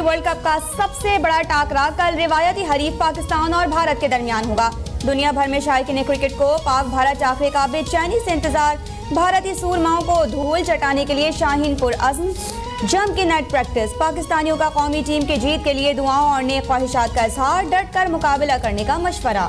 World cup का सबसे बड़ा टाकरा कल रिवायती हरीफ पाकिस्तान और भारत के दरमियान होगा। दुनिया भर में शायकीन क्रिकेट को पाक भारत टाकरे का बेचैनी से इंतजार। भारतीय सूरमाओं को धूल चटाने के लिए शाहीनपुर अज़्म जंग की नेट प्रैक्टिस। पाकिस्तानियों का कौमी टीम की जीत के लिए दुआओं और नेक ख्वाहिशात का इजहार। डट कर मुकाबला करने का मशवरा।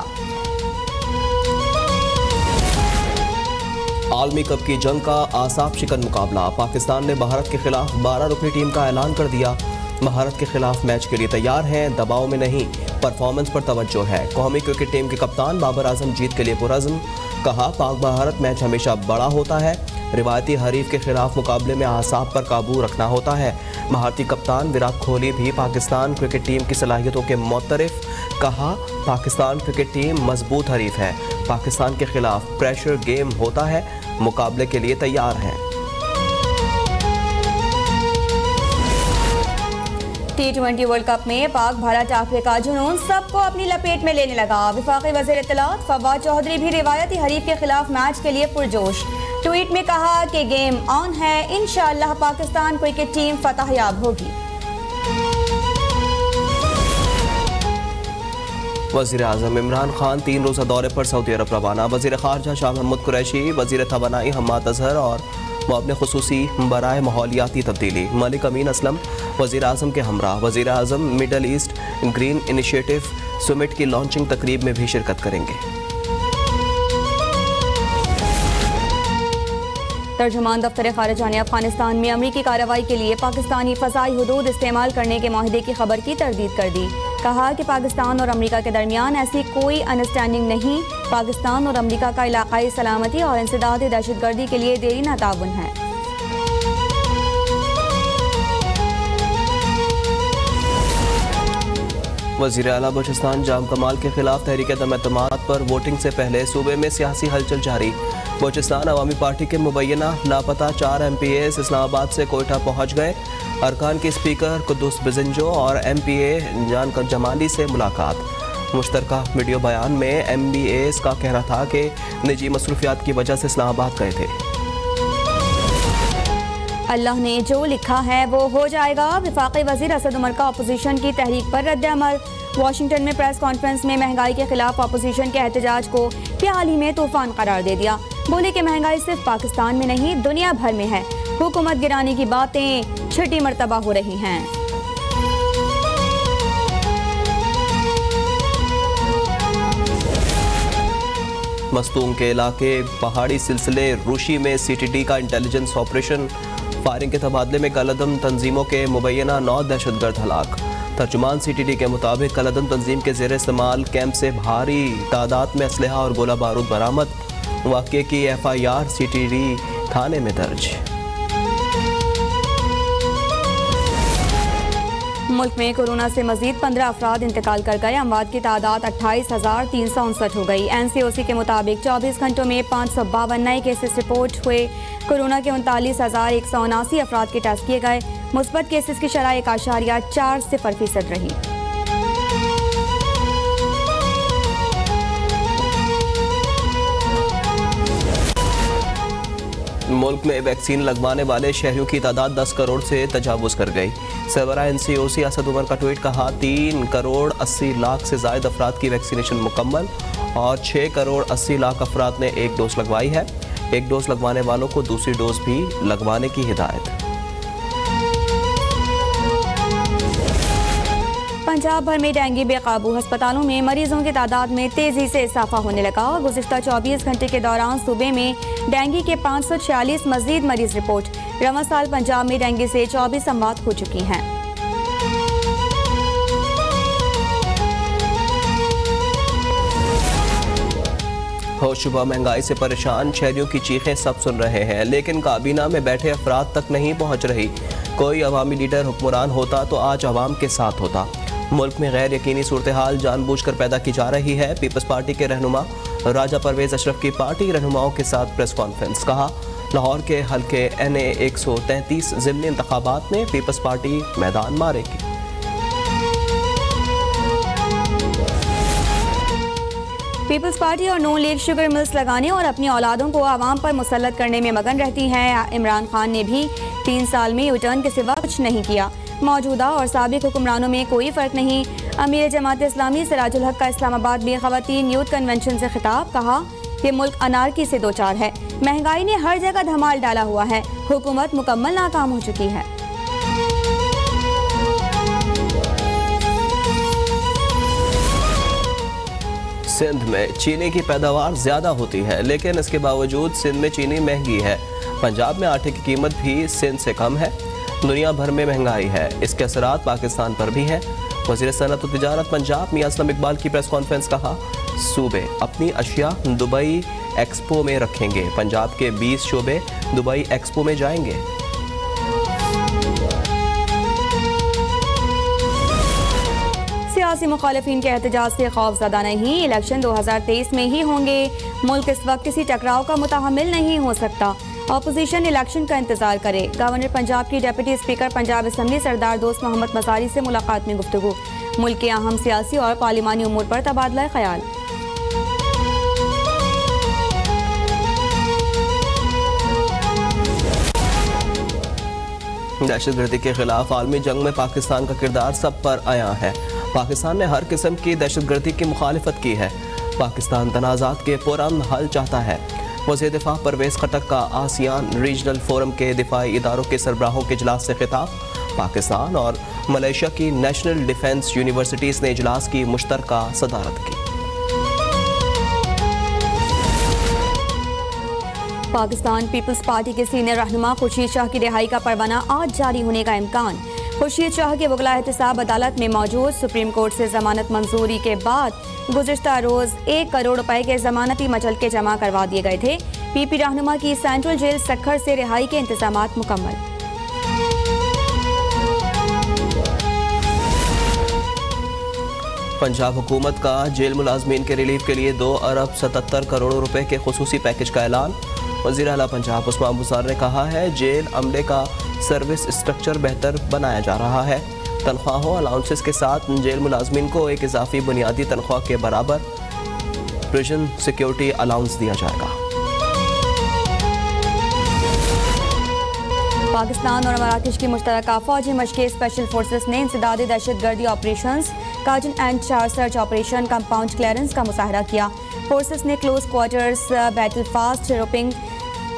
आलमी कप की जंग का आसाब शिकन मुकाबला। पाकिस्तान ने भारत के खिलाफ 12 रुकनी टीम का ऐलान कर दिया। भारत के खिलाफ मैच के लिए तैयार हैं, दबाव में नहीं, परफॉर्मेंस पर तवज्जो है। कौमी क्रिकेट टीम के कप्तान बाबर आजम जीत के लिए पुरअज़्म। कहा, पाक भारत मैच हमेशा बड़ा होता है, रिवायती हरीफ के खिलाफ मुकाबले में आसाब पर काबू रखना होता है। भारतीय कप्तान विराट कोहली भी पाकिस्तान क्रिकेट टीम की सलाहियतों के मुतरिफ। कहा, पाकिस्तान क्रिकेट टीम मजबूत हरीफ है, पाकिस्तान के खिलाफ प्रेशर गेम होता है, मुकाबले के लिए तैयार हैं। T20 वर्ल्ड कप में पाक भारत टाकरे का जुनून सबको अपनी लपेट में लेने लगा। वफाकी वज़ीर इत्तलात फवाद चौधरी भी रिवायती हरीफ के खिलाफ मैच के लिए पुरजोश। ट्वीट में कहा कि गेम ऑन है, इंशाअल्लाह पाकिस्तान क्रिकेट टीम फतहयाब होगी। वज़ीर आज़म इमरान खान 3 रोज़ा दौरे पर सऊदी अरब रवाना। वज़ीर ख़ारजा शाह महमूद कुरैशी, वज़ीर तवानाई हम्माद अज़हर और मुअव्विन ख़ुसूसी बराए माहौलियाती तब्दीली मलिक अमीन असलम वज़ीर आज़म के हमरा। वज़ीर आज़म Middle East Green Initiative Summit की लॉन्चिंग तकरीब में भी शिरकत करेंगे। तर्जुमान दफ्तर खारिजा ने अफगानिस्तान में अमरीकी कार्रवाई के लिए पाकिस्तानी फ़ज़ाई हुदूद इस्तेमाल करने के माहिदे की खबर की तरदीद कर दी। कहा कि पाकिस्तान और अमरीका के दरमियान ऐसी कोई अंडरस्टैंडिंग नहीं। पाकिस्तान और अमरीका का इलाकाई सलामती और इंसदादी दहशतगर्दी के लिए देरीना ताउन है। वज़ीर आला बलूचिस्तान जाम कमाल के खिलाफ तहरीक अदम एतमाद पर वोटिंग से पहले सूबे में सियासी हलचल जारी। बलूचिस्तान अवामी पार्टी के मुबैना लापता 4 MPAs इस्लामाबाद से कोयटा पहुँच गए। अरकान के स्पीकर कुद्दूस बिजंजो और MPA जान जमाली से मुलाकात। मुश्तरका वीडियो बयान में MBAs का कहना था कि निजी मसरूफियात की वजह से इस्लामाबाद गए थे। अल्लाह ने जो लिखा है वो हो जाएगा। वफाकी वज़ीर असद उमर का अपोजिशन की तहरीक पर रद्द-ए-अमल। वाशिंगटन में प्रेस कॉन्फ्रेंस में महंगाई के खिलाफ अपोजिशन के एहतजाज को हाल ही में तूफान करार दे दिया। बोले कि महंगाई सिर्फ पाकिस्तान में नहीं दुनिया भर में है। हुकूमत गिराने की बातें छठी मरतबा हो रही हैं। मस्तूम के इलाके पहाड़ी सिलसिले रूशी में CTD का इंटेलिजेंस ऑपरेशन। फायरिंग के तबादले में कलअदम तंजीमों के मुबैना 9 दहशतगर्द हलाक। तर्जुमान CTD के मुताबिक कलअदम तंजीम के ज़ेर इस्तेमाल कैंप से भारी तादाद में असलहा और गोला बारूद बरामद। वाक़े की FIR CTD थाने में दर्ज। मुल्क में कोरोना से मजीद 15 अफराद इंतकाल कर गए। अमवात की तादाद 28,359 हो गई। NCOC के मुताबिक 24 घंटों में 552 नए केसेस रिपोर्ट हुए। कोरोना के 39,179 अफराद के टेस्ट किए गए। मुस्बत केसेस की शरह 1.40% रही। मुल्क में वैक्सीन लगवाने वाले शहरियों की तादाद 10 करोड़ से तजावुज़ कर गई। सरबराह NCOC असद उमर का ट्वीट। कहा, 3 करोड़ 80 लाख से ज़ायद अफराद की वैक्सीनेशन मुकम्मल और 6 करोड़ 80 लाख अफराद ने 1 डोज लगवाई है। 1 डोज लगवाने वालों को दूसरी डोज भी लगवाने की हिदायत। पंजाब भर में डेंगू बेकाबू। अस्पतालों में मरीजों की तादाद में तेजी से इजाफा होने लगा। गुज़िश्ता 24 घंटे के दौरान सूबे में डेंगू के 546 मजीद मरीज रिपोर्ट। रवां साल पंजाब में डेंगू से 24 अमवात हो चुकी हैं। होशुबा महंगाई से परेशान शहरियों की चीखें सब सुन रहे हैं, लेकिन काबीना में बैठे अफराद तक नहीं पहुँच रही। कोई अवामी लीडर हुक्मरान होता तो आज अवाम के साथ होता। मुल्क में गैर यकीनी सूरत हाल जानबूझकर पैदा की जा रही है। पीपल्स पार्टी के रहनुमा राजा परवेज अशरफ की पार्टी रहनुमाओं के साथ प्रेस कॉन्फ्रेंस। कहा, लाहौर के हल्के NA 133 ज़िमनी इंतखाबात में पीपल्स पार्टी मैदान मारेगी। पीपल्स पार्टी और नून लीग शुगर मिल्स लगाने और अपनी औलादों को आवाम पर मुसल्लत करने में मगन रहती है। इमरान खान ने भी 3 साल में यूटर्न के सिवा कुछ नहीं किया। मौजूदा और साबिक हुक्मरानों में कोई फ़र्क नहीं। अमीर जमात इस्लामी सिराजुल हक का इस्लामाबाद में ख़वातीन यूथ कन्वेंशन से खिताब, कहा कि मुल्क अनारकी से दो चार है, महंगाई ने हर जगह धमाल डाला हुआ है, हुकूमत मुकम्मल नाकाम हो चुकी है। सिंध में चीनी की पैदावार ज़्यादा होती है, लेकिन इसके बावजूद सिंध में चीनी महंगी है। पंजाब में आटे की कीमत भी सिंध से कम है। दुनिया भर में महंगाई है, इसके असरात पाकिस्तान पर भी हैं। वज़ीर सनअत और तिजारत पंजाब मियां असलम इकबाल की प्रेस कॉन्फ्रेंस, कहा सूबे अपनी अशिया दुबई एक्सपो में रखेंगे। पंजाब के 20 शोबे दुबई एक्सपो में जाएंगे। सियासी मुखालिफिन के एहतजाज से खौफज़दा नहीं, इलेक्शन 2023 में ही होंगे। मुल्क इस वक्त किसी टकराव का मुतहम्मिल नहीं हो सकता। अपोजिशन इलेक्शन का इंतजार करे। गवर्नर पंजाब की डिप्टी स्पीकर पंजाब असम्बली सरदार दोस्त मोहम्मद मसारी से मुलाकात में गुफ्तगू। मुल्क के अहम सियासी और पार्लिमानी उमूर पर तबादला ख्याल। दहशतगर्दी के खिलाफ आलमी जंग में पाकिस्तान का किरदार सब पर आया है। पाकिस्तान ने हर किस्म की दहशतगर्दी की मुखालिफत की है। पाकिस्तान तनाज़ात के पुरअमन हल चाहता है। वज़ीर दिफा परवेज़ खटक का आसियान रीजनल फोरम के दिफाई इदारों के सरबराहों के इजलास से खिताब। पाकिस्तान और मलेशिया की नेशनल डिफेंस यूनिवर्सिटीज़ ने इजलास की मुश्तरका सदारत की। पाकिस्तान पीपल्स पार्टी के सीनियर रहनुमा खुर्शीद शाह की रिहाई का परवाना आज जारी होने का इम्कान। खुर्शीद शाह के वकला एहतसाब अदालत में मौजूद। सुप्रीम कोर्ट से जमानत मंजूरी के बाद गुज़िश्ता रोज़ 1 करोड़ रुपए के जमानती मचलके जमा करवा दिए गए थे। पीपी रहनुमा की सेंट्रल जेल सक्खर से रिहाई के इंतजामात मुकम्मल। पंजाब हुकूमत का जेल मुलाजमीन के रिलीफ के लिए 2 अरब 77 करोड़ रुपए के खुसूसी पैकेज का ऐलान। वज़ीर आला पंजाब उस्मान बुज़दार ने कहा है, जेल अमले का सर्विस स्ट्रक्चर बेहतर बनाया जा रहा है। तनख्वाहों अलाउंसेस के साथ जेल मुलाजमीन को एक इजाफी बुनियादी तनख्वाह के बराबर प्रिजन सिक्योरिटी अलाउंस दिया जाएगा। पाकिस्तान और मराकश की मुश्तरका फौजी मशक़ें स्पेशल फोर्सेस ने इंसदादी दहशतगर्दी ऑपरेशंस, काजन एंड चार सर्च ऑपरेशन, कंपाउंड क्लियरेंस का मुजाहरा किया। फोर्सेस ने close quarters, battle fast, roping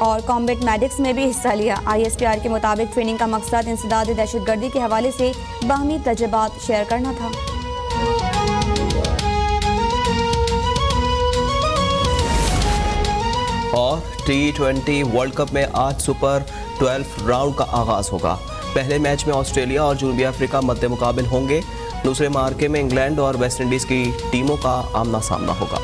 और कॉम्बैट मेडिक्स में भी हिस्सा लिया। ISPR के मुताबिक ट्रेनिंग का मकसद इंसदादी दहशतगर्दी के हवाले से बाहमी तजुर्बात शेयर करना था। और T20 वर्ल्ड कप में आज सुपर 12 राउंड का आगाज होगा। पहले मैच में ऑस्ट्रेलिया और जनूबी अफ्रीका मद्दे मुकाबिल होंगे। दूसरे मार्के में इंग्लैंड और वेस्ट इंडीज की टीमों का आमना सामना होगा।